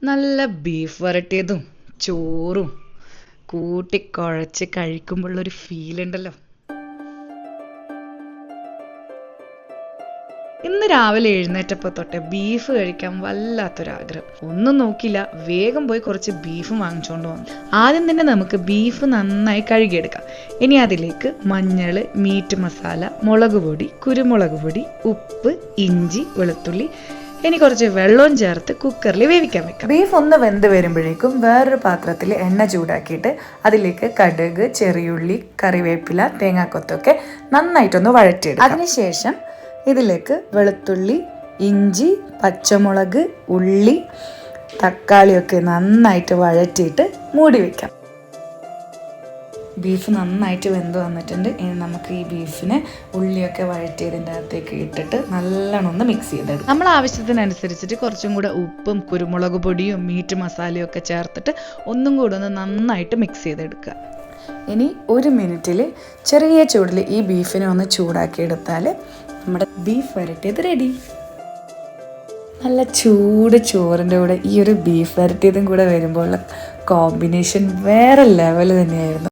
നല്ല ബീഫ് വരട്ടിയതും ചോറും കൂട്ടിക്കുഴച്ച് കഴിക്കുമ്പോഴുള്ളൊരു ഫീലുണ്ടല്ലോ. ഇന്ന് രാവിലെ എഴുന്നേറ്റപ്പോൾ തൊട്ട് ബീഫ് കഴിക്കാൻ വല്ലാത്തൊരാഗ്രഹം. ഒന്നും നോക്കില്ല, വേഗം പോയി കുറച്ച് ബീഫ് വാങ്ങിച്ചുകൊണ്ട് വന്നു. ആദ്യം തന്നെ നമുക്ക് ബീഫ് നന്നായി കഴുകിയെടുക്കാം. ഇനി അതിലേക്ക് മഞ്ഞൾ, മീറ്റ് മസാല, മുളക് പൊടി, കുരുമുളക് പൊടി, ഉപ്പ്, ഇഞ്ചി, വെളുത്തുള്ളി, ഇനി കുറച്ച് വെള്ളവും ചേർത്ത് കുക്കറിൽ വേവിക്കാൻ വെക്കാം. ബീഫ് ഒന്ന് വെന്ത് വരുമ്പോഴേക്കും വേറൊരു പാത്രത്തിൽ എണ്ണ ചൂടാക്കിയിട്ട് അതിലേക്ക് കടുക്, ചെറിയുള്ളി, കറിവേപ്പില, തേങ്ങാക്കൊത്തൊക്കെ നന്നായിട്ടൊന്ന് വഴറ്റിയെടുക്കും. അതിനുശേഷം ഇതിലേക്ക് വെളുത്തുള്ളി, ഇഞ്ചി, പച്ചമുളക്, ഉള്ളി, തക്കാളിയൊക്കെ നന്നായിട്ട് വഴറ്റിയിട്ട് മൂടി വയ്ക്കാം. ബീഫ് നന്നായിട്ട് വെന്ത് വന്നിട്ടുണ്ട്. ഇനി നമുക്ക് ഈ ബീഫിനെ ഉള്ളിയൊക്കെ വഴറ്റിയതിൻ്റെ അകത്തേക്ക് ഇട്ടിട്ട് നല്ലോണം ഒന്ന് മിക്സ് ചെയ്തെടുക്കും. നമ്മൾ ആവശ്യത്തിനനുസരിച്ചിട്ട് കുറച്ചും കൂടെ ഉപ്പും കുരുമുളക് പൊടിയും മീറ്റ് മസാലയും ഒക്കെ ചേർത്തിട്ട് ഒന്നും കൂടെ ഒന്ന് നന്നായിട്ട് മിക്സ് ചെയ്തെടുക്കുക. ഇനി 1 മിനിറ്റിൽ ചെറിയ ചൂടിൽ ഈ ബീഫിനെ ഒന്ന് ചൂടാക്കിയെടുത്താൽ നമ്മുടെ ബീഫ് വരട്ടിയത് റെഡി. നല്ല ചൂട് ചോറിൻ്റെ കൂടെ ഈ ഒരു ബീഫ് വരട്ടിയതും കൂടെ വരുമ്പോൾ കോമ്പിനേഷൻ വേറെ ലെവൽ തന്നെയായിരുന്നു.